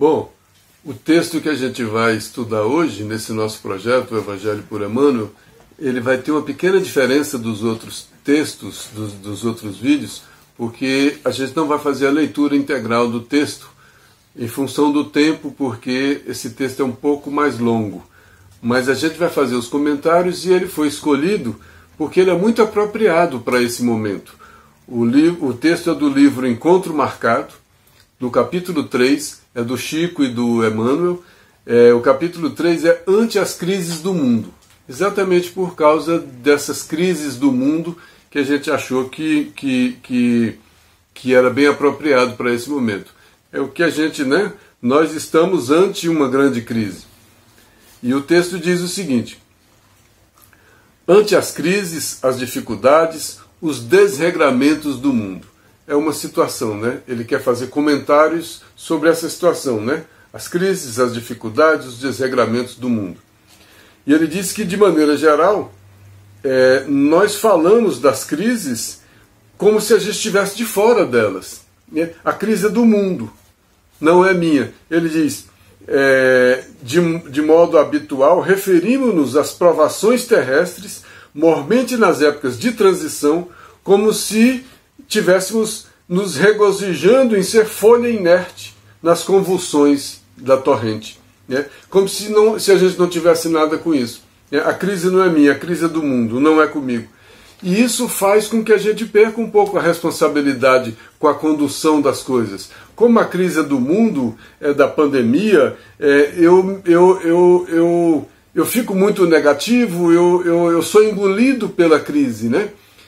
Bom, o texto que a gente vai estudar hoje, nesse nosso projeto, o Evangelho por Emmanuel, ele vai ter uma pequena diferença dos outros textos, dos outros vídeos, porque a gente não vai fazer a leitura integral do texto, em função do tempo, porque esse texto é um pouco mais longo. Mas a gente vai fazer os comentários e ele foi escolhido porque ele é muito apropriado para esse momento. O texto é do livro Encontro Marcado, no capítulo 3, é do Chico e do Emmanuel. O capítulo 3 é Ante as Crises do Mundo. Exatamente por causa dessas crises do mundo que a gente achou que era bem apropriado para esse momento. É o que a gente, nós estamos ante uma grande crise. E o texto diz o seguinte: ante as crises, as dificuldades, os desregramentos do mundo. É uma situação, Ele quer fazer comentários sobre essa situação, As crises, as dificuldades, os desregramentos do mundo. E ele diz que, de maneira geral, nós falamos das crises como se a gente estivesse de fora delas. A crise é do mundo, não é minha. Ele diz, de modo habitual, referimos-nos às provações terrestres, mormente nas épocas de transição, como se tivéssemos nos regozijando em ser folha inerte nas convulsões da torrente. Como se a gente não tivesse nada com isso. A crise não é minha, a crise é do mundo, não é comigo. E isso faz com que a gente perca um pouco a responsabilidade com a condução das coisas. Como a crise é do mundo, da pandemia, eu fico muito negativo, eu sou engolido pela crise,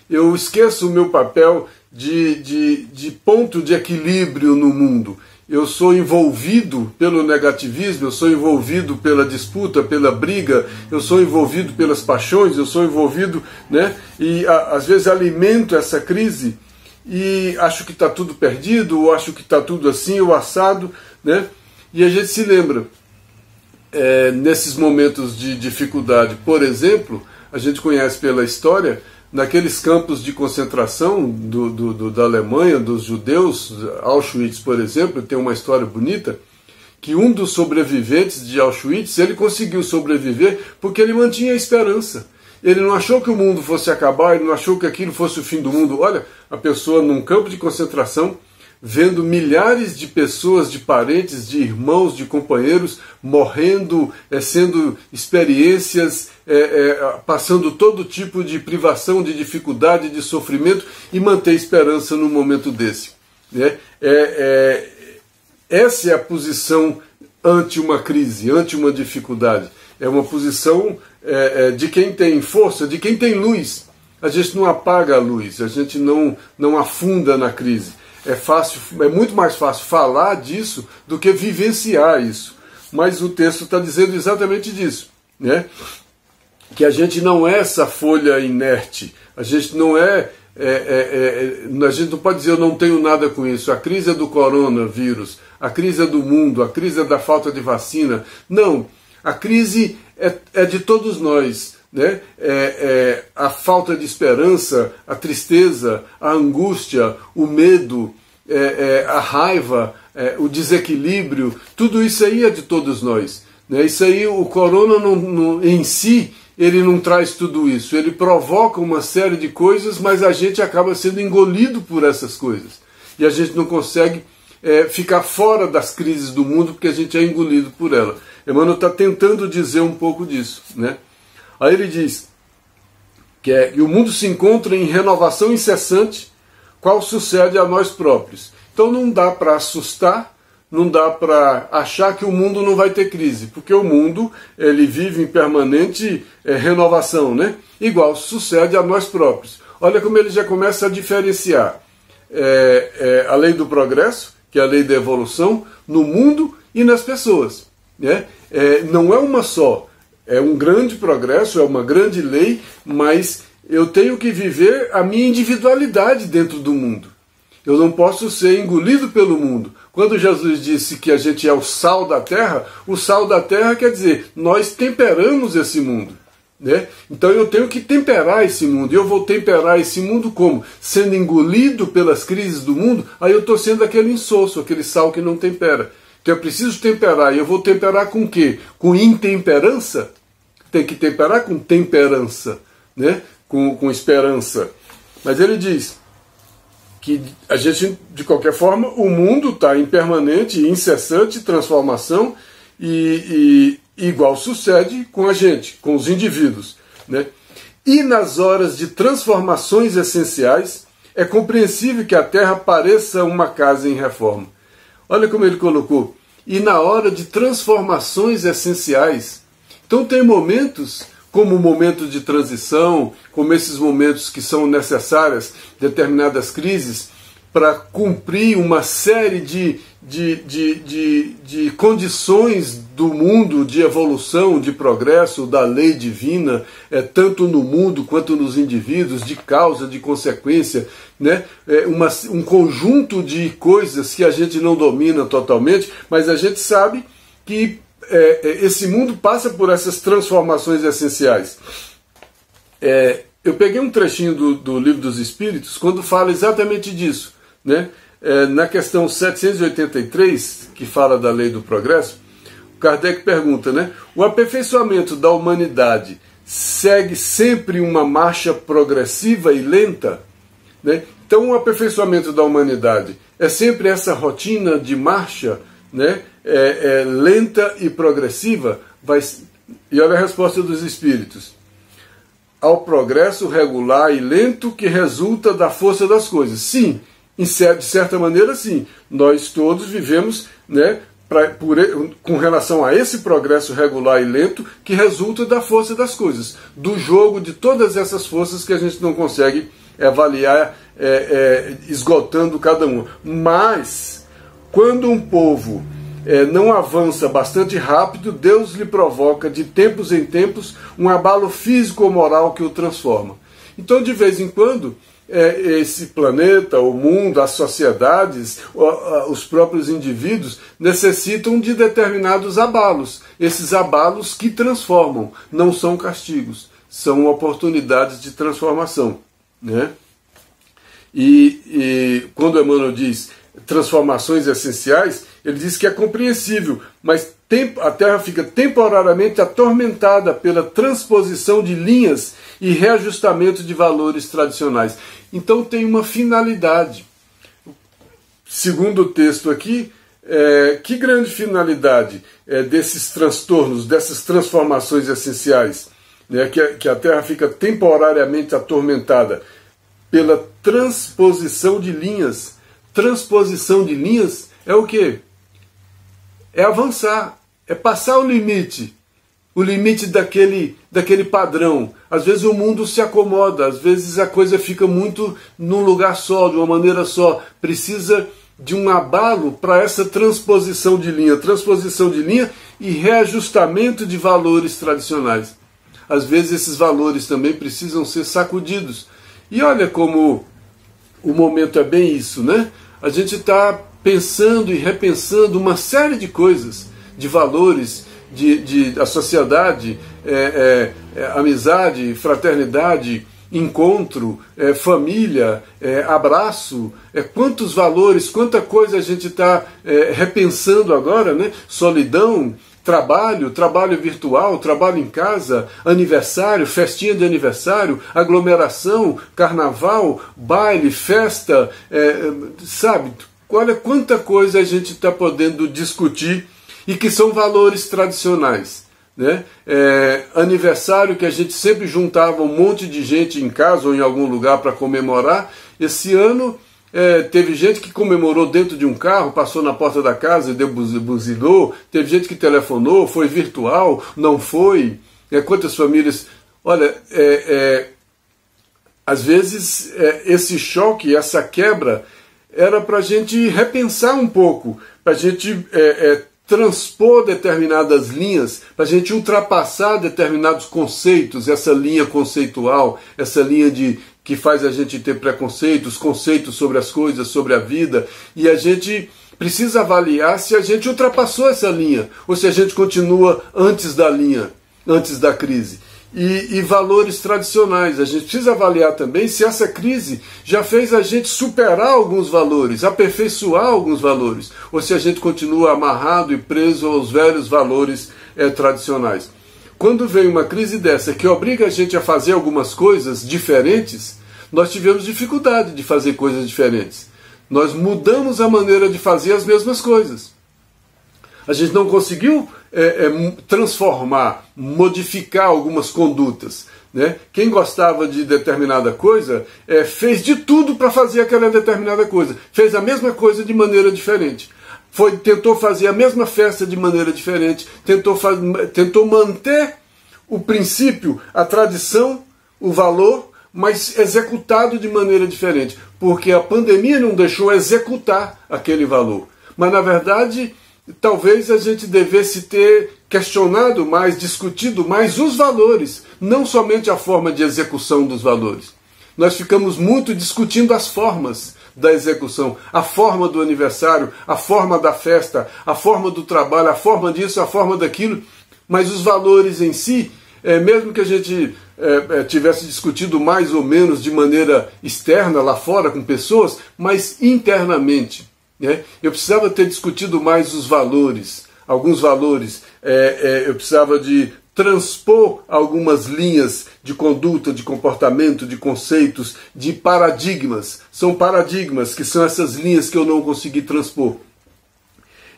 Eu esqueço o meu papel de ponto de equilíbrio no mundo. Eu sou envolvido pelo negativismo, eu sou envolvido pela disputa, pela briga, eu sou envolvido pelas paixões, eu sou envolvido, E às vezes alimento essa crise e acho que está tudo perdido, ou acho que está tudo assim, ou assado, E a gente se lembra, nesses momentos de dificuldade, por exemplo, a gente conhece pela história, naqueles campos de concentração da Alemanha, dos judeus, Auschwitz, por exemplo, tem uma história bonita, que um dos sobreviventes de Auschwitz, ele conseguiu sobreviver porque ele mantinha a esperança. Ele não achou que o mundo fosse acabar, ele não achou que aquilo fosse o fim do mundo. Olha, a pessoa num campo de concentração, vendo milhares de pessoas, de parentes, de irmãos, de companheiros, morrendo, sendo experiências, passando todo tipo de privação, de dificuldade, de sofrimento, e manter esperança num momento desse. Essa é a posição ante uma crise, ante uma dificuldade. É uma posição de quem tem força, de quem tem luz. A gente não apaga a luz, a gente não afunda na crise. É muito mais fácil falar disso do que vivenciar isso. Mas o texto está dizendo exatamente disso, Que a gente não é essa folha inerte, a gente não a gente não pode dizer eu não tenho nada com isso. A crise é do coronavírus, a crise é do mundo, a crise é da falta de vacina. Não, a crise é de todos nós. A falta de esperança, a tristeza, a angústia, o medo, a raiva, o desequilíbrio, tudo isso aí é de todos nós. Isso aí, o corona em si, ele não traz tudo isso, ele provoca uma série de coisas, mas a gente acaba sendo engolido por essas coisas. E a gente não consegue ficar fora das crises do mundo porque a gente é engolido por ela. Emmanuel está tentando dizer um pouco disso, Aí ele diz que o mundo se encontra em renovação incessante, qual sucede a nós próprios. Então não dá para assustar, não dá para achar que o mundo não vai ter crise, porque o mundo ele vive em permanente renovação, Igual sucede a nós próprios. Olha como ele já começa a diferenciar a lei do progresso, que é a lei da evolução, no mundo e nas pessoas. Não é uma só. É um grande progresso, é uma grande lei, mas eu tenho que viver a minha individualidade dentro do mundo. Eu não posso ser engolido pelo mundo. Quando Jesus disse que a gente é o sal da terra quer dizer, nós temperamos esse mundo. Então eu tenho que temperar esse mundo. E eu vou temperar esse mundo como? Sendo engolido pelas crises do mundo, aí eu estou sendo aquele insosso, aquele sal que não tempera. Então é preciso temperar. E eu vou temperar com o quê? Com intemperança? Tem que temperar com temperança, né? Com esperança. Mas ele diz que a gente, de qualquer forma, o mundo está em permanente e incessante transformação e igual sucede com a gente, com os indivíduos, né? E nas horas de transformações essenciais, é compreensível que a Terra pareça uma casa em reforma. Olha como ele colocou. E na hora de transformações essenciais. Então tem momentos, como o momento de transição, como esses momentos que são necessárias, determinadas crises, para cumprir uma série de condições do mundo de evolução, de progresso, da lei divina, tanto no mundo quanto nos indivíduos, de causa, de consequência, né? Um conjunto de coisas que a gente não domina totalmente, mas a gente sabe que esse mundo passa por essas transformações essenciais. Eu peguei um trechinho do Livro dos Espíritos, quando fala exatamente disso, né? Na questão 783, que fala da lei do progresso, Kardec pergunta, né? O aperfeiçoamento da humanidade segue sempre uma marcha progressiva e lenta, né? Então o aperfeiçoamento da humanidade é sempre essa rotina de marcha, né? Lenta e progressiva. E olha a resposta dos Espíritos. Ao progresso regular e lento que resulta da força das coisas. Sim, de certa maneira, sim. Nós todos vivemos, né, com relação a esse progresso regular e lento que resulta da força das coisas, do jogo de todas essas forças que a gente não consegue avaliar esgotando cada uma. Mas, quando um povo não avança bastante rápido, Deus lhe provoca de tempos em tempos um abalo físico ou moral que o transforma. Então, de vez em quando, esse planeta, o mundo, as sociedades, os próprios indivíduos necessitam de determinados abalos. Esses abalos que transformam, não são castigos, são oportunidades de transformação, né? E quando Emmanuel diz transformações essenciais, ele diz que é compreensível, mas a Terra fica temporariamente atormentada pela transposição de linhas e reajustamento de valores tradicionais. Então tem uma finalidade. Segundo o texto aqui, que grande finalidade desses transtornos, dessas transformações essenciais, né, que a Terra fica temporariamente atormentada pela transposição de linhas. Transposição de linhas é o quê? É avançar, é passar o limite daquele padrão. Às vezes o mundo se acomoda, às vezes a coisa fica muito num lugar só, de uma maneira só. Precisa de um abalo para essa transposição de linha e reajustamento de valores tradicionais. Às vezes esses valores também precisam ser sacudidos. E olha como o momento é bem isso, né? A gente está pensando e repensando uma série de coisas, de valores, a sociedade, amizade, fraternidade, encontro, família, abraço, quantos valores, quanta coisa a gente está repensando agora, né? Solidão, trabalho virtual, trabalho em casa, aniversário, festinha de aniversário, aglomeração, carnaval, baile, festa, sabe? Olha quanta coisa a gente está podendo discutir e que são valores tradicionais, né? Aniversário que a gente sempre juntava um monte de gente em casa ou em algum lugar para comemorar. Esse ano teve gente que comemorou dentro de um carro, passou na porta da casa e buzinou. Teve gente que telefonou, foi virtual, não foi. Quantas famílias... Olha, às vezes esse choque, essa quebra, era para a gente repensar um pouco, para a gente transpor determinadas linhas, para a gente ultrapassar determinados conceitos, essa linha conceitual, essa linha que faz a gente ter preconceitos, conceitos sobre as coisas, sobre a vida, e a gente precisa avaliar se a gente ultrapassou essa linha, ou se a gente continua antes da linha, antes da crise. e valores tradicionais. A gente precisa avaliar também se essa crise já fez a gente superar alguns valores, aperfeiçoar alguns valores, ou se a gente continua amarrado e preso aos velhos valores tradicionais. Quando vem uma crise dessa que obriga a gente a fazer algumas coisas diferentes, nós tivemos dificuldade de fazer coisas diferentes. Nós mudamos a maneira de fazer as mesmas coisas. A gente não conseguiu transformar, modificar algumas condutas, né? Quem gostava de determinada coisa fez de tudo para fazer aquela determinada coisa. Fez a mesma coisa de maneira diferente. Tentou fazer a mesma festa de maneira diferente. Tentou manter o princípio, a tradição, o valor, mas executado de maneira diferente. Porque a pandemia não deixou executar aquele valor. Mas, na verdade, talvez a gente devesse ter questionado mais, discutido mais os valores, não somente a forma de execução dos valores. Nós ficamos muito discutindo as formas da execução, a forma do aniversário, a forma da festa, a forma do trabalho, a forma disso, a forma daquilo, mas os valores em si, mesmo que a gente tivesse discutido mais ou menos de maneira externa, lá fora, com pessoas, mas internamente, eu precisava ter discutido mais os valores, alguns valores, eu precisava de transpor algumas linhas de conduta, de comportamento, de conceitos, de paradigmas. São paradigmas que são essas linhas que eu não consegui transpor.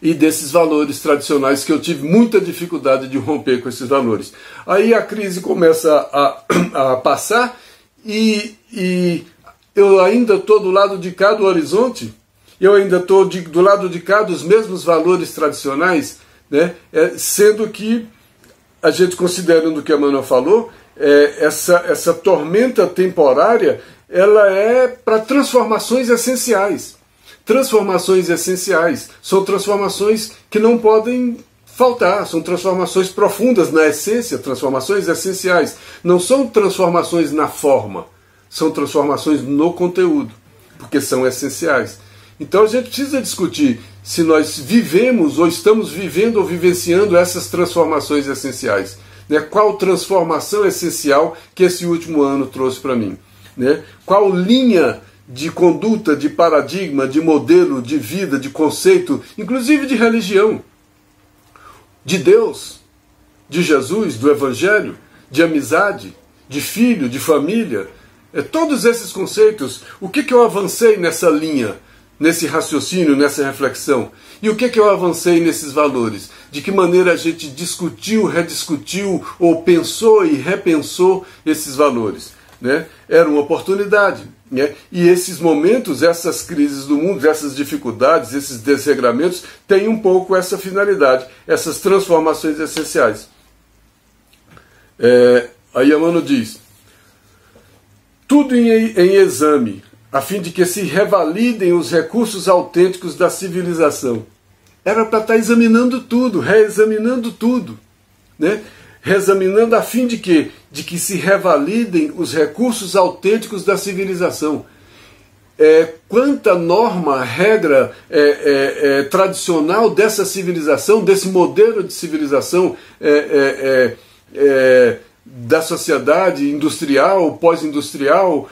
E desses valores tradicionais que eu tive muita dificuldade de romper com esses valores. Aí a crise começa a passar e eu ainda estou do lado de cá do horizonte. Eu ainda estou do lado de cá dos mesmos valores tradicionais, né? Sendo que a gente, considerando o que a Emmanuel falou, essa tormenta temporária, ela é para transformações essenciais. Transformações essenciais são transformações que não podem faltar, são transformações profundas na essência, transformações essenciais. Não são transformações na forma, são transformações no conteúdo, porque são essenciais. Então a gente precisa discutir se nós vivemos ou estamos vivendo ou vivenciando essas transformações essenciais. Né? Qual transformação essencial que esse último ano trouxe para mim? Né? Qual linha de conduta, de paradigma, de modelo, de vida, de conceito, inclusive de religião, de Deus, de Jesus, do Evangelho, de amizade, de filho, de família, todos esses conceitos, o que eu avancei nessa linha? Nesse raciocínio, nessa reflexão. E o que eu avancei nesses valores? De que maneira a gente discutiu, rediscutiu, ou pensou e repensou esses valores? Né? Era uma oportunidade. Né? E esses momentos, essas crises do mundo, essas dificuldades, esses desregramentos, têm um pouco essa finalidade, essas transformações essenciais. Aí Emmanuel diz, tudo em exame, a fim de que se revalidem os recursos autênticos da civilização. Era para estar examinando tudo, reexaminando tudo, né? Reexaminando a fim de quê? De que se revalidem os recursos autênticos da civilização. Quanta norma, regra tradicional dessa civilização, desse modelo de civilização da sociedade industrial, pós-industrial,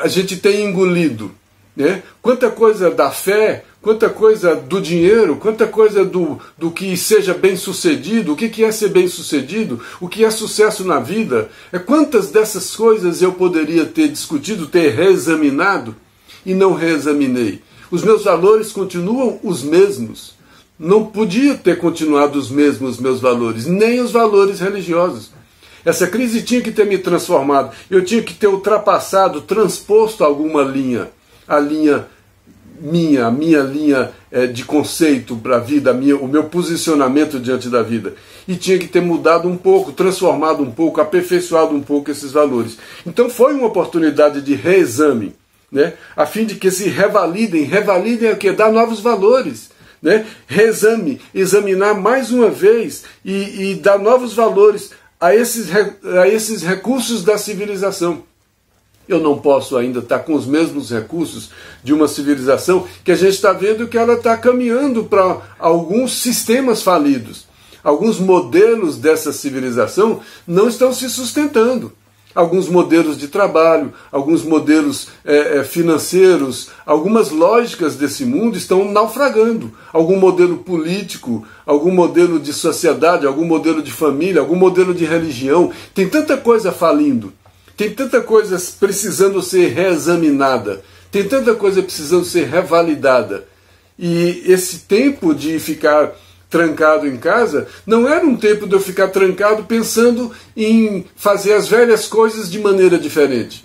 a gente tem engolido, né? Quanta coisa da fé, quanta coisa do dinheiro, quanta coisa do que seja bem sucedido, o que é ser bem sucedido, o que é sucesso na vida. Quantas dessas coisas eu poderia ter discutido, ter reexaminado e não reexaminei. Os meus valores continuam os mesmos. Não podia ter continuado os mesmos meus valores, nem os valores religiosos. Essa crise tinha que ter me transformado, eu tinha que ter ultrapassado, transposto alguma linha, a minha linha de conceito para a vida, o meu posicionamento diante da vida. E tinha que ter mudado um pouco, transformado um pouco, aperfeiçoado um pouco esses valores. Então foi uma oportunidade de reexame, né? A fim de que se revalidem é o quê? Dar novos valores. Né? Reexame, examinar mais uma vez e dar novos valores a esses recursos da civilização. Eu não posso ainda estar com os mesmos recursos de uma civilização que a gente está vendo que ela está caminhando para alguns sistemas falidos. Alguns modelos dessa civilização não estão se sustentando. Alguns modelos de trabalho, alguns modelos financeiros, algumas lógicas desse mundo estão naufragando. Algum modelo político, algum modelo de sociedade, algum modelo de família, algum modelo de religião. Tem tanta coisa falindo, tem tanta coisa precisando ser reexaminada, tem tanta coisa precisando ser revalidada. E esse tempo de ficar trancado em casa não era um tempo de eu ficar trancado pensando em fazer as velhas coisas de maneira diferente.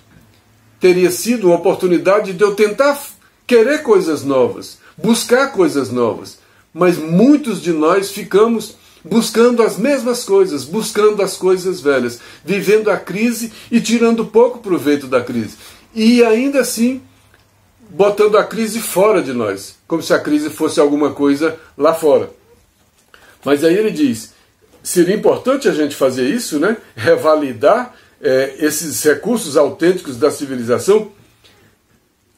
Teria sido uma oportunidade de eu tentar querer coisas novas, buscar coisas novas. Mas muitos de nós ficamos buscando as mesmas coisas, buscando as coisas velhas, vivendo a crise e tirando pouco proveito da crise. E ainda assim, botando a crise fora de nós, como se a crise fosse alguma coisa lá fora. Mas aí ele diz, seria importante a gente fazer isso, né? Revalidar esses recursos autênticos da civilização.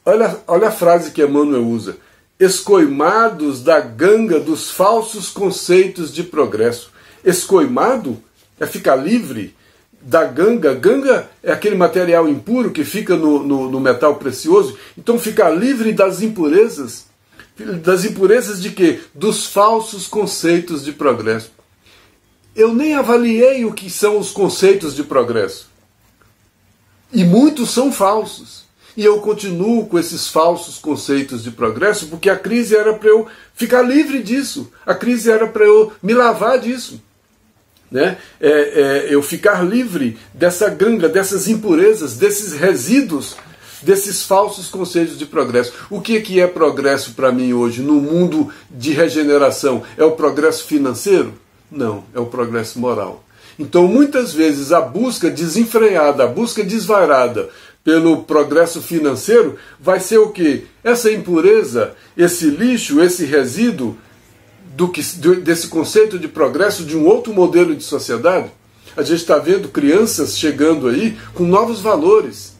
Olha a frase que Emmanuel usa. Escoimados da ganga dos falsos conceitos de progresso. Escoimado é ficar livre da ganga. Ganga é aquele material impuro que fica no metal precioso. Então ficar livre das impurezas. Das impurezas de quê? Dos falsos conceitos de progresso. Eu nem avaliei o que são os conceitos de progresso. E muitos são falsos. E eu continuo com esses falsos conceitos de progresso porque a crise era para eu ficar livre disso. A crise era para eu me lavar disso. Né? Eu ficar livre dessa ganga, dessas impurezas, desses resíduos, desses falsos conceitos de progresso. O que é progresso para mim hoje no mundo de regeneração? É o progresso financeiro? Não, é o progresso moral. Então muitas vezes a busca desenfreada, a busca desvairada pelo progresso financeiro vai ser o quê? Essa impureza, esse lixo, esse resíduo desse conceito de progresso de um outro modelo de sociedade. A gente está vendo crianças chegando aí com novos valores,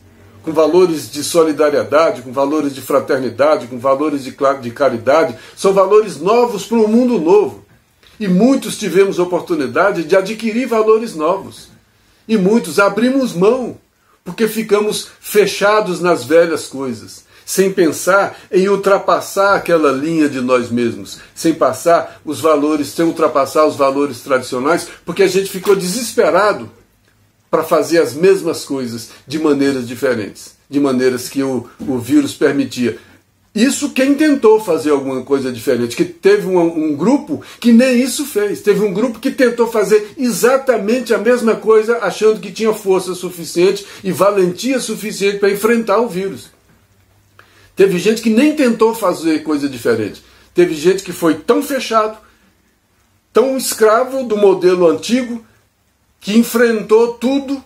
com valores de solidariedade, com valores de fraternidade, com valores de caridade. São valores novos para um mundo novo. E muitos tivemos oportunidade de adquirir valores novos. E muitos abrimos mão, porque ficamos fechados nas velhas coisas, sem pensar em ultrapassar aquela linha de nós mesmos, sem ultrapassar os valores tradicionais, porque a gente ficou desesperado para fazer as mesmas coisas de maneiras diferentes, de maneiras que o vírus permitia. Isso quem tentou fazer alguma coisa diferente, que teve um grupo que nem isso fez, teve um grupo que tentou fazer exatamente a mesma coisa, achando que tinha força suficiente e valentia suficiente para enfrentar o vírus. Teve gente que nem tentou fazer coisa diferente, teve gente que foi tão fechado, tão escravo do modelo antigo, que enfrentou tudo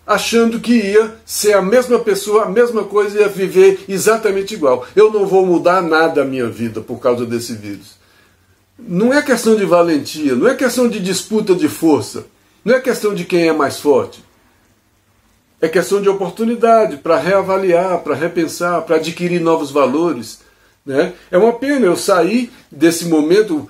achando que ia ser a mesma pessoa, a mesma coisa, ia viver exatamente igual. Eu não vou mudar nada a minha vida por causa desse vírus. Não é questão de valentia, não é questão de disputa de força, não é questão de quem é mais forte. É questão de oportunidade para reavaliar, para repensar, para adquirir novos valores. Né? É uma pena eu sair desse momento,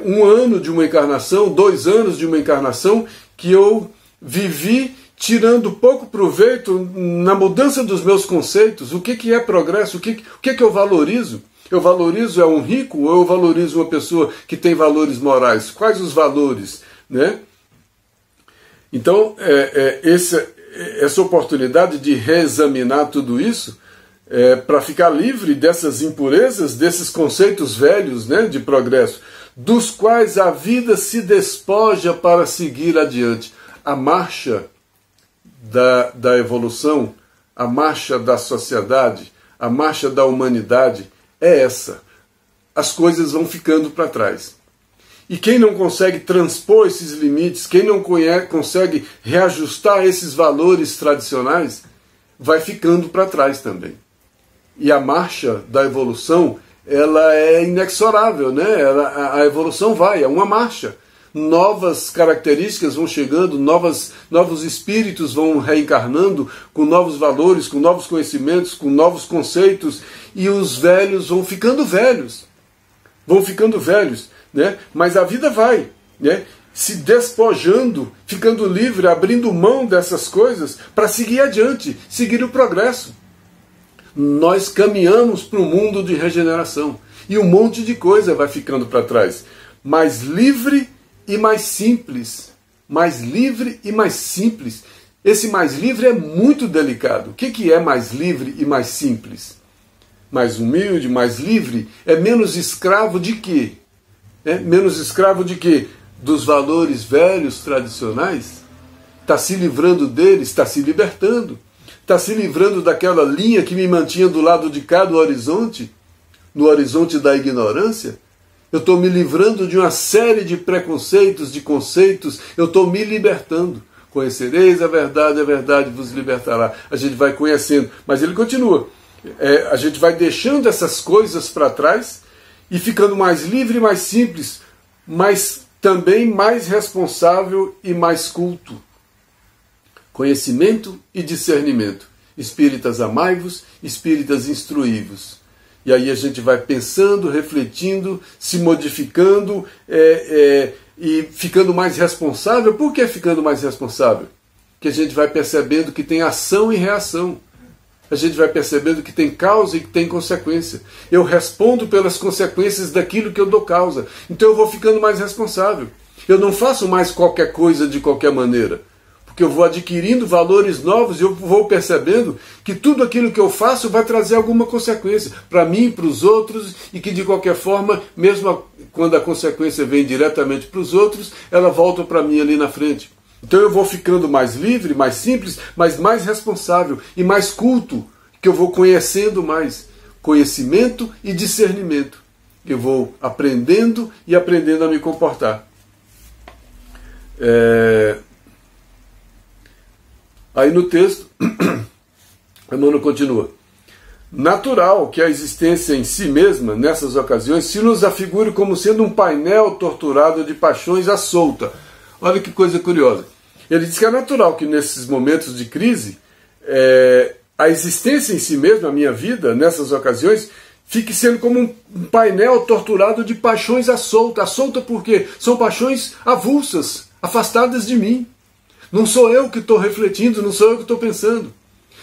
1 ano de uma encarnação, 2 anos de uma encarnação, que eu vivi tirando pouco proveito na mudança dos meus conceitos. O que é progresso? O que eu valorizo? Eu valorizo um rico ou eu valorizo uma pessoa que tem valores morais? Quais os valores? Né? Então, essa oportunidade de reexaminar tudo isso para ficar livre dessas impurezas, desses conceitos velhos, né, de progresso, dos quais a vida se despoja para seguir adiante. A marcha da evolução, a marcha da sociedade, a marcha da humanidade é essa. As coisas vão ficando para trás. E quem não consegue transpor esses limites, quem não consegue reajustar esses valores tradicionais, vai ficando para trás também. E a marcha da evolução, ela é inexorável, né? A evolução vai, é uma marcha. Novas características vão chegando, novos espíritos vão reencarnando com novos valores, com novos conhecimentos, com novos conceitos, e os velhos vão ficando velhos. Né? Mas a vida vai. Né? se despojando, ficando livre, abrindo mão dessas coisas para seguir adiante, seguir o progresso. Nós caminhamos para um mundo de regeneração e um monte de coisa vai ficando para trás. Mais livre e mais simples. Mais livre e mais simples. Esse mais livre é muito delicado. O que é mais livre e mais simples? Mais humilde, mais livre, é menos escravo de quê? Menos escravo de quê? Dos valores velhos, tradicionais? Está se livrando deles, está se libertando. Está se livrando daquela linha que me mantinha do lado de cá do horizonte, no horizonte da ignorância. Eu estou me livrando de uma série de preconceitos, de conceitos, eu estou me libertando. Conhecereis a verdade vos libertará. A gente vai conhecendo, mas ele continua. A gente vai deixando essas coisas para trás e ficando mais livre e mais simples, mas também mais responsável e mais culto. Conhecimento e discernimento. Espíritas, amai-vos, espíritas, instruí-vos. E aí a gente vai pensando, refletindo, se modificando e ficando mais responsável. Por que ficando mais responsável? Que a gente vai percebendo que tem ação e reação. A gente vai percebendo que tem causa e que tem consequência. Eu respondo pelas consequências daquilo que eu dou causa. Então eu vou ficando mais responsável. Eu não faço mais qualquer coisa de qualquer maneira. Porque eu vou adquirindo valores novos e eu vou percebendo que tudo aquilo que eu faço vai trazer alguma consequência para mim, para os outros, e que de qualquer forma, mesmo quando a consequência vem diretamente para os outros, ela volta para mim ali na frente. Então eu vou ficando mais livre, mais simples, mas mais responsável e mais culto, que eu vou conhecendo mais. Conhecimento e discernimento. Eu vou aprendendo e aprendendo a me comportar. Aí no texto, Emmanuel continua. Natural que a existência em si mesma, nessas ocasiões, se nos afigure como sendo um painel torturado de paixões à solta. Olha que coisa curiosa. Ele diz que é natural que nesses momentos de crise, a existência em si mesma, a minha vida, nessas ocasiões, fique sendo como um painel torturado de paixões à solta. À solta por quê? São paixões avulsas, afastadas de mim. Não sou eu que estou refletindo, não sou eu que estou pensando.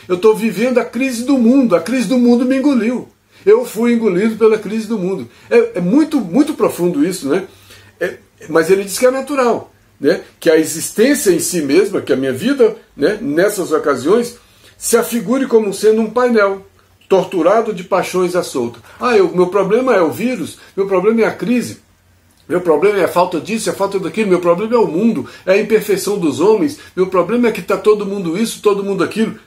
Eu estou vivendo a crise do mundo me engoliu. Eu fui engolido pela crise do mundo. É muito, muito profundo isso, né? Mas ele diz que é natural, né? Que a existência em si mesma, que a minha vida, né, nessas ocasiões, se afigure como sendo um painel torturado de paixões à solta. Meu problema é o vírus, meu problema é a crise. Meu problema é a falta disso, a falta daquilo. Meu problema é o mundo, é a imperfeição dos homens. Meu problema é que está todo mundo isso, todo mundo aquilo.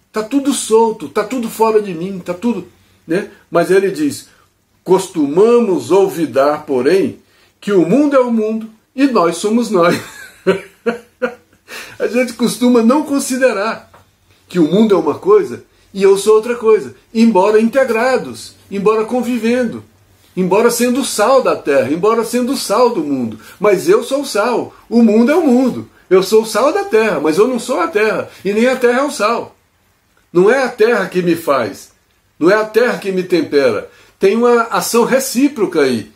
Está tudo solto, está tudo fora de mim, está tudo, né? Mas ele diz, costumamos olvidar, porém, que o mundo é o mundo e nós somos nós. A gente costuma não considerar que o mundo é uma coisa e eu sou outra coisa, embora integrados, embora convivendo. Embora sendo o sal da terra, embora sendo o sal do mundo. Mas eu sou o sal, o mundo é o mundo. Eu sou o sal da terra, mas eu não sou a terra. E nem a terra é o sal. Não é a terra que me faz. Não é a terra que me tempera. Tem uma ação recíproca aí.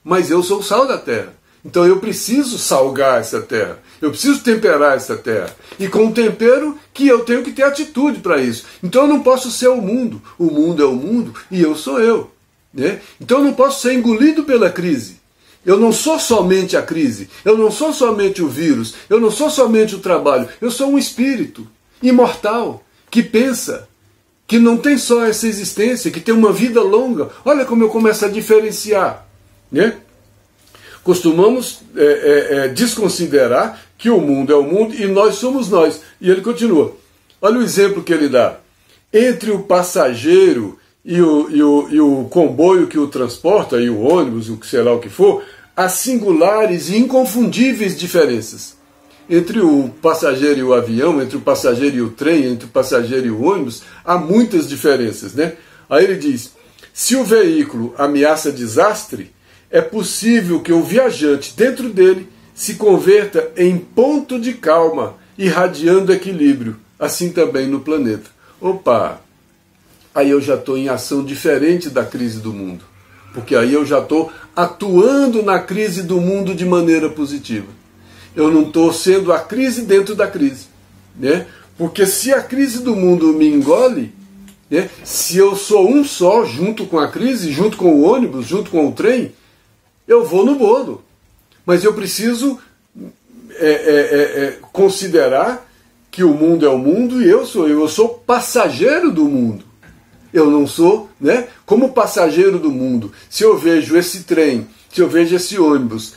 Mas eu sou o sal da terra. Então eu preciso salgar essa terra. Eu preciso temperar essa terra. E com o tempero que eu tenho que ter atitude para isso. Então eu não posso ser o mundo. O mundo é o mundo e eu sou eu. Né? Então eu não posso ser engolido pela crise. Eu não sou somente a crise, eu não sou somente o vírus, eu não sou somente o trabalho, eu sou um espírito imortal, que pensa, que não tem só essa existência, que tem uma vida longa. Olha como eu começo a diferenciar. Né? Costumamos desconsiderar que o mundo é o mundo e nós somos nós. E ele continua. Olha o exemplo que ele dá. Entre o passageiro e o comboio que o transporta, e o ônibus, o que sei lá o que for, há singulares e inconfundíveis diferenças. Entre o passageiro e o avião, entre o passageiro e o trem, entre o passageiro e o ônibus, há muitas diferenças, né? Aí ele diz, se o veículo ameaça desastre, é possível que o viajante dentro dele se converta em ponto de calma, irradiando equilíbrio, assim também no planeta. Opa! Aí eu já estou em ação diferente da crise do mundo. porque aí eu já estou atuando na crise do mundo de maneira positiva. Eu não estou sendo a crise dentro da crise, né? Porque se a crise do mundo me engole, né? Se eu sou um só junto com a crise, junto com o ônibus, junto com o trem, eu vou no bolo. Mas eu preciso considerar que o mundo é o mundo e eu sou passageiro do mundo. Eu não sou, né? Como passageiro do mundo. Se eu vejo esse trem, se eu vejo esse ônibus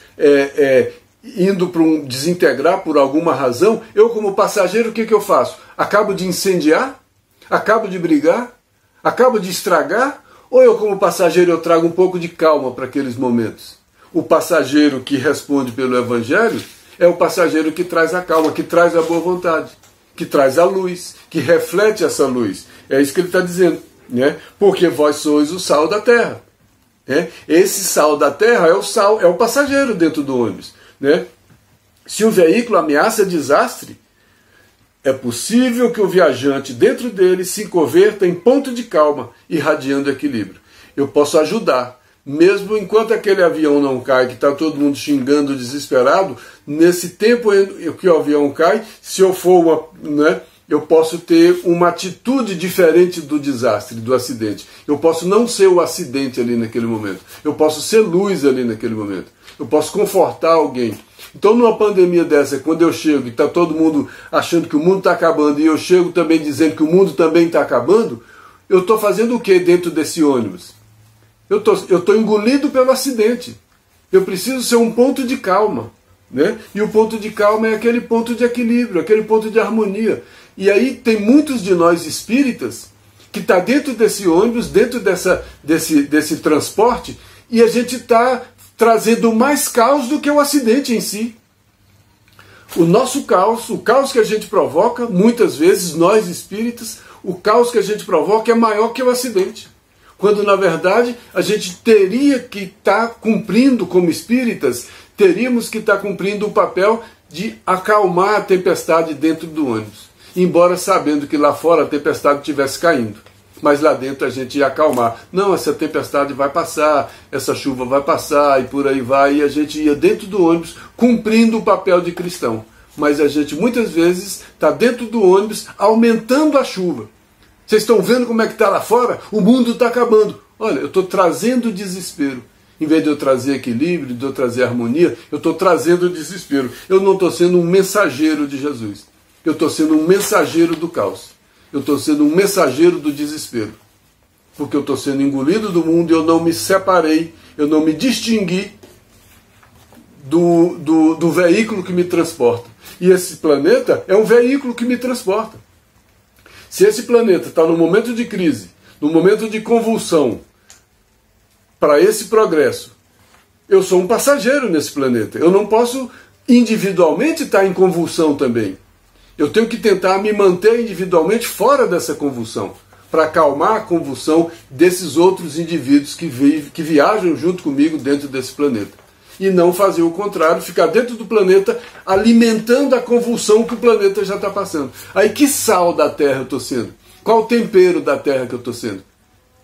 indo para desintegrar por alguma razão, eu como passageiro o que eu faço? Acabo de incendiar? Acabo de brigar? Acabo de estragar? Ou eu como passageiro eu trago um pouco de calma para aqueles momentos? O passageiro que responde pelo Evangelho é o passageiro que traz a calma, que traz a boa vontade, que traz a luz, que reflete essa luz. É isso que ele está dizendo, né? Porque vós sois o sal da terra. Né? Esse sal da terra é o passageiro dentro do ônibus. Né? Se o veículo ameaça desastre, é possível que o viajante dentro dele se converta em ponto de calma, irradiando equilíbrio. Eu posso ajudar, mesmo enquanto aquele avião não cai, que está todo mundo xingando, desesperado, nesse tempo que o avião cai, se eu for eu posso ter uma atitude diferente do desastre, do acidente. Eu posso não ser o acidente ali naquele momento. Eu posso ser luz ali naquele momento. Eu posso confortar alguém. Então, numa pandemia dessa, quando eu chego e está todo mundo achando que o mundo está acabando e eu chego também dizendo que o mundo também está acabando, eu estou fazendo o que dentro desse ônibus? Eu estou engolido pelo acidente. Eu preciso ser um ponto de calma. Né? E o ponto de calma é aquele ponto de equilíbrio, aquele ponto de harmonia. E aí tem muitos de nós espíritas que está dentro desse ônibus, dentro desse transporte, e a gente está trazendo mais caos do que o acidente em si. O nosso caos, o caos que a gente provoca, muitas vezes, nós espíritas, o caos que a gente provoca é maior que o acidente. Quando, na verdade, a gente teria que estar cumprindo, como espíritas, teríamos que estar cumprindo o papel de acalmar a tempestade dentro do ônibus. Embora sabendo que lá fora a tempestade estivesse caindo. Mas lá dentro a gente ia acalmar. Não, essa tempestade vai passar, essa chuva vai passar e por aí vai. E a gente ia dentro do ônibus cumprindo o papel de cristão. Mas a gente muitas vezes está dentro do ônibus aumentando a chuva. Vocês estão vendo como é que está lá fora? O mundo está acabando. Olha, eu estou trazendo desespero. Em vez de eu trazer equilíbrio, de eu trazer harmonia, eu estou trazendo desespero. Eu não estou sendo um mensageiro de Jesus. Eu estou sendo um mensageiro do caos. Eu estou sendo um mensageiro do desespero. Porque eu estou sendo engolido do mundo e eu não me separei, eu não me distingui do veículo que me transporta. E esse planeta é um veículo que me transporta. Se esse planeta está no momento de crise, no momento de convulsão, para esse progresso, eu sou um passageiro nesse planeta. Eu não posso individualmente estar em convulsão também. Eu tenho que tentar me manter individualmente fora dessa convulsão, para acalmar a convulsão desses outros indivíduos que viajam junto comigo dentro desse planeta. E não fazer o contrário, ficar dentro do planeta alimentando a convulsão que o planeta já está passando. Aí que sal da terra eu estou sendo? Qual o tempero da terra que eu estou sendo?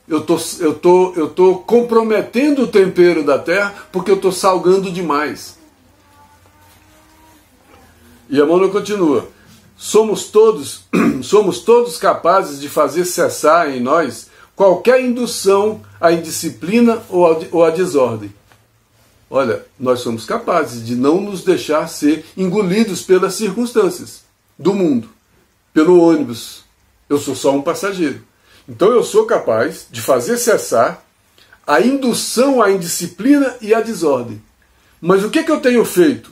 Eu tô comprometendo o tempero da terra porque eu estou salgando demais. E a Emmanuel continua. Somos todos capazes de fazer cessar em nós qualquer indução à indisciplina ou à desordem. Olha, nós somos capazes de não nos deixar ser engolidos pelas circunstâncias do mundo, pelo ônibus. Eu sou só um passageiro. Então eu sou capaz de fazer cessar a indução à indisciplina e à desordem. Mas o que eu tenho feito?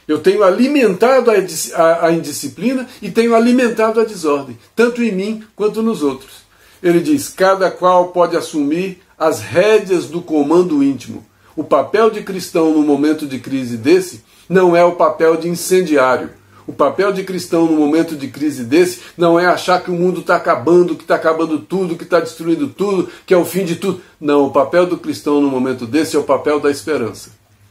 Eu tenho alimentado a indisciplina e tenho alimentado a desordem, tanto em mim quanto nos outros. Ele diz, cada qual pode assumir as rédeas do comando íntimo. O papel de cristão no momento de crise desse não é o papel de incendiário. O papel de cristão no momento de crise desse não é achar que o mundo está acabando, que está acabando tudo, que está destruindo tudo, que é o fim de tudo. Não, o papel do cristão no momento desse é o papel da esperança.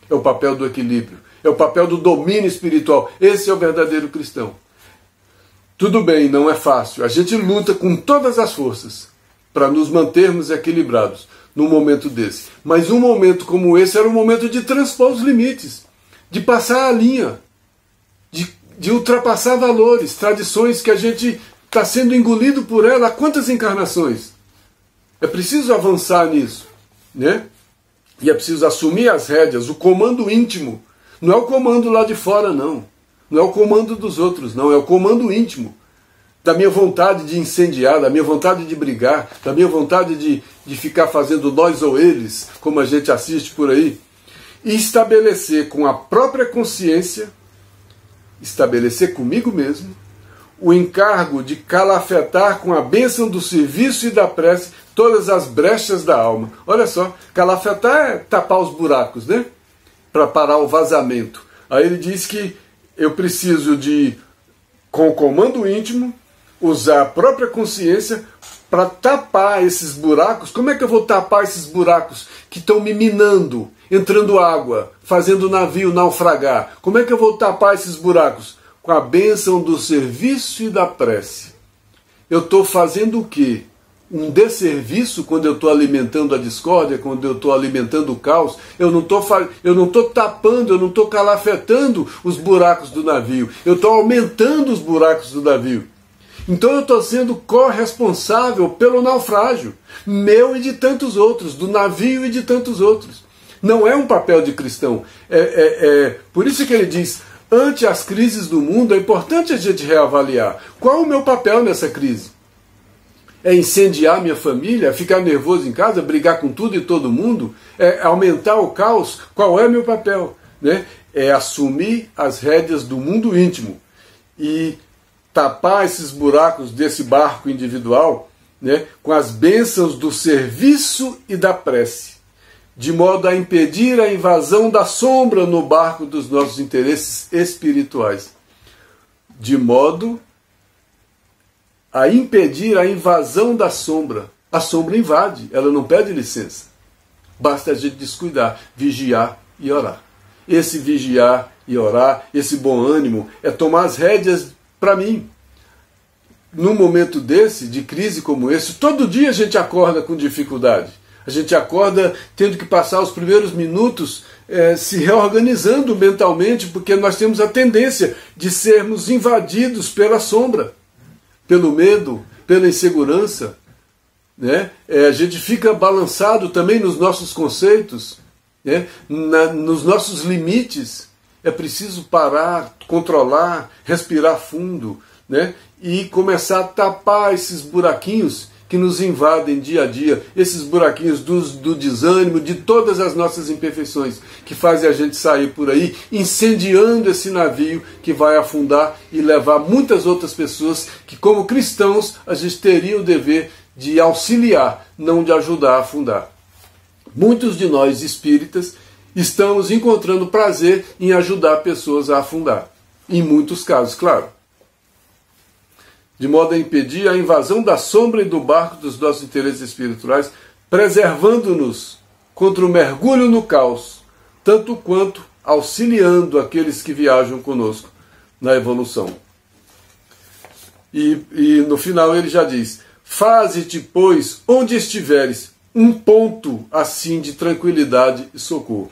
É o papel do equilíbrio. É o papel do domínio espiritual. Esse é o verdadeiro cristão. Tudo bem, não é fácil. A gente luta com todas as forças para nos mantermos equilibrados. num momento desse. Mas um momento como esse era um momento de transpor os limites, de passar a linha, de ultrapassar valores, tradições que a gente está sendo engolido por ela há quantas encarnações? É preciso avançar nisso, né? E é preciso assumir as rédeas, o comando íntimo. Não é o comando lá de fora, não. Não é o comando dos outros, não. É o comando íntimo. Da minha vontade de incendiar, da minha vontade de brigar, da minha vontade de ficar fazendo nós ou eles, como a gente assiste por aí. E estabelecer com a própria consciência, estabelecer comigo mesmo, o encargo de calafetar com a bênção do serviço e da prece todas as brechas da alma. Olha só, calafetar é tapar os buracos, né? Para parar o vazamento. Aí ele diz que eu preciso com o comando íntimo, usar a própria consciência para tapar esses buracos. Como é que eu vou tapar esses buracos que estão me minando, entrando água, fazendo o navio naufragar? Como é que eu vou tapar esses buracos? Com a bênção do serviço e da prece. Eu estou fazendo o quê? Um desserviço quando eu estou alimentando a discórdia, quando eu estou alimentando o caos. Eu não estou tapando, eu não estou calafetando os buracos do navio. Eu estou aumentando os buracos do navio. Então eu estou sendo corresponsável pelo naufrágio, meu e de tantos outros, do navio e de tantos outros. Não é um papel de cristão. Por isso que ele diz, ante as crises do mundo, é importante a gente reavaliar. Qual é o meu papel nessa crise? É incendiar minha família? É ficar nervoso em casa? Brigar com tudo e todo mundo? É aumentar o caos? Qual é meu papel? Né? É assumir as rédeas do mundo íntimo e tapar esses buracos desse barco individual, né, com as bênçãos do serviço e da prece, de modo a impedir a invasão da sombra no barco dos nossos interesses espirituais. De modo a impedir a invasão da sombra. A sombra invade, ela não pede licença. Basta a gente descuidar, vigiar e orar. Esse vigiar e orar, esse bom ânimo, é tomar as rédeas para mim. Num momento desse, de crise como esse, todo dia a gente acorda com dificuldade. A gente acorda tendo que passar os primeiros minutos se reorganizando mentalmente, porque nós temos a tendência de sermos invadidos pela sombra, pelo medo, pela insegurança. Né? A gente fica balançado também nos nossos conceitos, né? Nos nossos limites. É preciso parar, controlar, respirar fundo, né? E começar a tapar esses buraquinhos que nos invadem dia a dia, esses buraquinhos do desânimo, de todas as nossas imperfeições, que fazem a gente sair por aí incendiando esse navio que vai afundar e levar muitas outras pessoas que, como cristãos, a gente teria o dever de auxiliar, não de ajudar a afundar. Muitos de nós espíritas estamos encontrando prazer em ajudar pessoas a afundar. Em muitos casos, claro. De modo a impedir a invasão da sombra e do barco dos nossos interesses espirituais, preservando-nos contra o mergulho no caos, tanto quanto auxiliando aqueles que viajam conosco na evolução. E no final ele já diz, faze-te, pois, onde estiveres, um ponto assim de tranquilidade e socorro.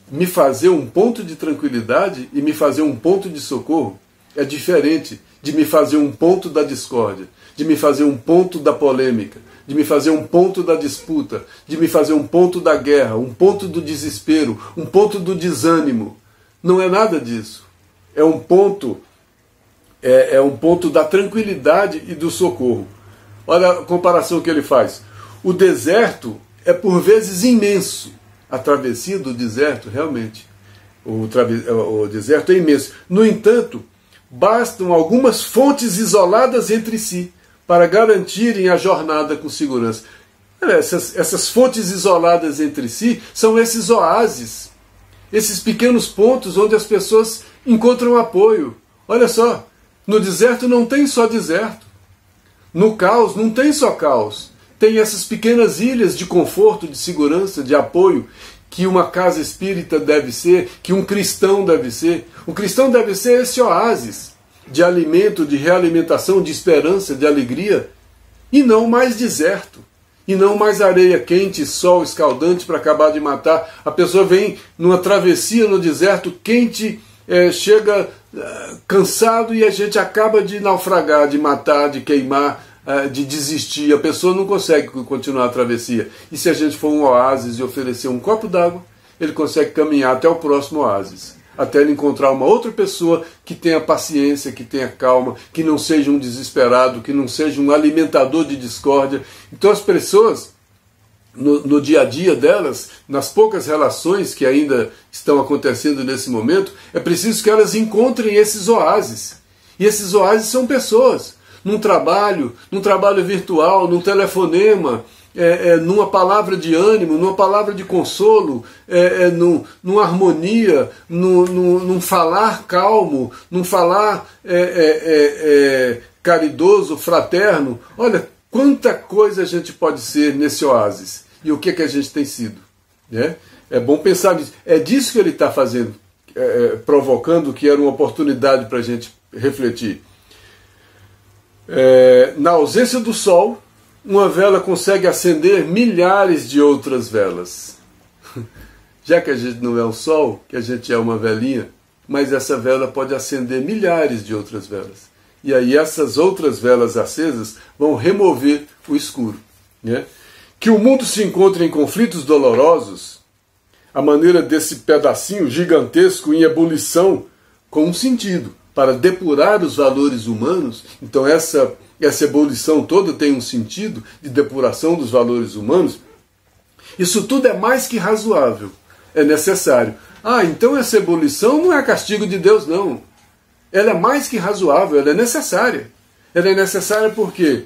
Me fazer um ponto de tranquilidade e me fazer um ponto de socorro é diferente de me fazer um ponto da discórdia, de me fazer um ponto da polêmica, de me fazer um ponto da disputa, de me fazer um ponto da guerra, um ponto do desespero, um ponto do desânimo. Não é nada disso. É um ponto da tranquilidade e do socorro. Olha a comparação que ele faz. O deserto é por vezes imenso. A travessia do deserto, realmente, o deserto é imenso. No entanto, bastam algumas fontes isoladas entre si para garantirem a jornada com segurança. Essas fontes isoladas entre si são esses oásis, esses pequenos pontos onde as pessoas encontram apoio. Olha só, no deserto não tem só deserto. No caos não tem só caos. Tem essas pequenas ilhas de conforto, de segurança, de apoio, que uma casa espírita deve ser, que um cristão deve ser. O cristão deve ser esse oásis de alimento, de realimentação, de esperança, de alegria, e não mais deserto. E não mais areia quente, sol escaldante para acabar de matar. A pessoa vem numa travessia no deserto quente, chega cansado e a gente acaba de naufragar, de matar, de queimar, de desistir. A pessoa não consegue continuar a travessia. E se a gente for um oásis e oferecer um copo d'água, ele consegue caminhar até o próximo oásis, até ele encontrar uma outra pessoa que tenha paciência, que tenha calma, que não seja um desesperado, que não seja um alimentador de discórdia. Então as pessoas, no dia a dia delas, nas poucas relações que ainda estão acontecendo nesse momento, é preciso que elas encontrem esses oásis. E esses oásis são pessoas, num trabalho virtual, num telefonema, numa palavra de ânimo, numa palavra de consolo, numa harmonia, num falar calmo, num falar caridoso, fraterno. Olha, quanta coisa a gente pode ser nesse oásis. E o que a gente tem sido? Né? É bom pensar nisso. É disso que ele está fazendo, provocando, que era uma oportunidade para a gente refletir. Na ausência do sol, uma vela consegue acender milhares de outras velas. Já que a gente não é o sol, que a gente é uma velinha, mas essa vela pode acender milhares de outras velas. E aí essas outras velas acesas vão remover o escuro. Né? Que o mundo se encontre em conflitos dolorosos, a maneira desse pedacinho gigantesco em ebulição, com um sentido, para depurar os valores humanos. Então essa ebulição toda tem um sentido de depuração dos valores humanos. Isso tudo é mais que razoável, é necessário. Então essa ebulição não é castigo de Deus, não. Ela é mais que razoável, ela é necessária. Ela é necessária por quê?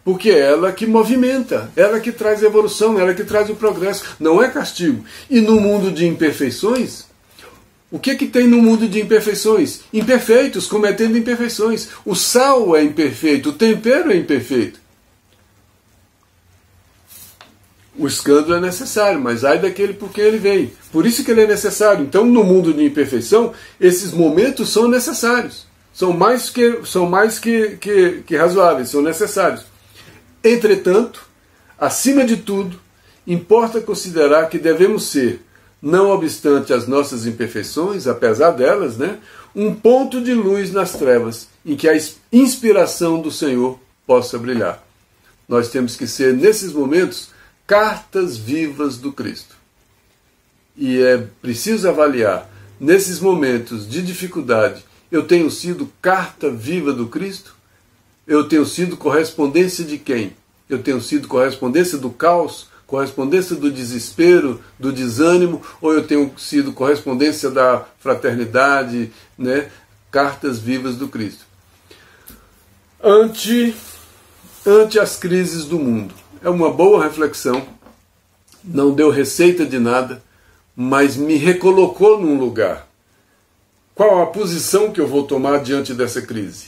Porque é ela que movimenta, ela que traz evolução, ela que traz o progresso. Não é castigo. E no mundo de imperfeições, o que tem no mundo de imperfeições? Imperfeitos, cometendo imperfeições. O sal é imperfeito, o tempero é imperfeito. O escândalo é necessário, mas ai daquele por quem ele vem. Por isso que ele é necessário. Então, no mundo de imperfeição, esses momentos são necessários. São mais que razoáveis, são necessários. Entretanto, acima de tudo, importa considerar que devemos ser, não obstante as nossas imperfeições, apesar delas, né, um ponto de luz nas trevas, em que a inspiração do Senhor possa brilhar. Nós temos que ser, nesses momentos, cartas vivas do Cristo. E é preciso avaliar, nesses momentos de dificuldade, eu tenho sido carta viva do Cristo? Eu tenho sido correspondência de quem? Eu tenho sido correspondência do caos? Correspondência do desespero, do desânimo, ou eu tenho sido correspondência da fraternidade, né? Cartas vivas do Cristo. Ante as crises do mundo. É uma boa reflexão, não deu receita de nada, mas me recolocou num lugar. Qual a posição que eu vou tomar diante dessa crise?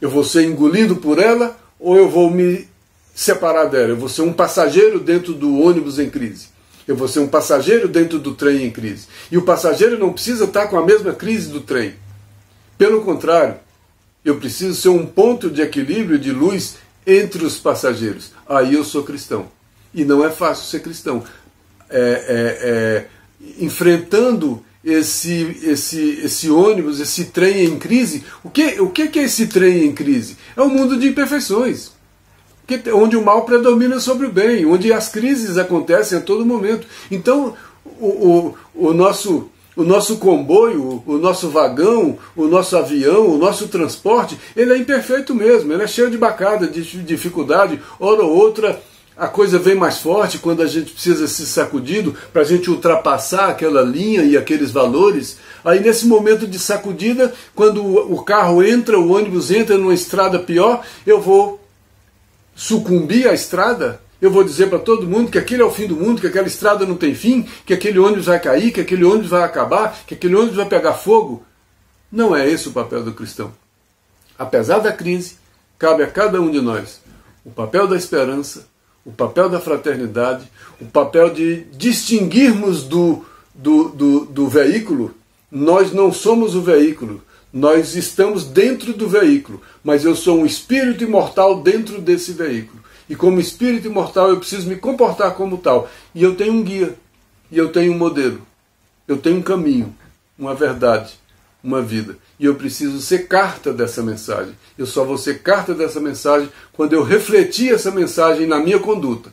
Eu vou ser engolido por ela ou eu vou me separar dela? Eu vou ser um passageiro dentro do ônibus em crise. Eu vou ser um passageiro dentro do trem em crise. E o passageiro não precisa estar com a mesma crise do trem. Pelo contrário, eu preciso ser um ponto de equilíbrio, de luz entre os passageiros. Aí eu sou cristão. E não é fácil ser cristão. Enfrentando esse ônibus, esse trem em crise. O que é esse trem em crise? É um mundo de imperfeições, onde o mal predomina sobre o bem, onde as crises acontecem a todo momento. Então, o nosso comboio, o nosso vagão, o nosso avião, o nosso transporte, ele é imperfeito mesmo, ele é cheio de bacada, de dificuldade. Hora ou outra, a coisa vem mais forte quando a gente precisa ser sacudido para a gente ultrapassar aquela linha e aqueles valores. Aí nesse momento de sacudida, quando o carro entra, o ônibus entra numa estrada pior, eu vou sucumbir à estrada, eu vou dizer para todo mundo que aquele é o fim do mundo, que aquela estrada não tem fim, que aquele ônibus vai cair, que aquele ônibus vai acabar, que aquele ônibus vai pegar fogo. Não é esse o papel do cristão. Apesar da crise, cabe a cada um de nós o papel da esperança, o papel da fraternidade, o papel de distinguirmos do veículo. Nós não somos o veículo, nós estamos dentro do veículo, mas eu sou um espírito imortal dentro desse veículo. E como espírito imortal eu preciso me comportar como tal. E eu tenho um guia, e eu tenho um modelo, eu tenho um caminho, uma verdade, uma vida. E eu preciso ser carta dessa mensagem. Eu só vou ser carta dessa mensagem quando eu refletir essa mensagem na minha conduta.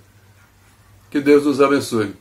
Que Deus nos abençoe.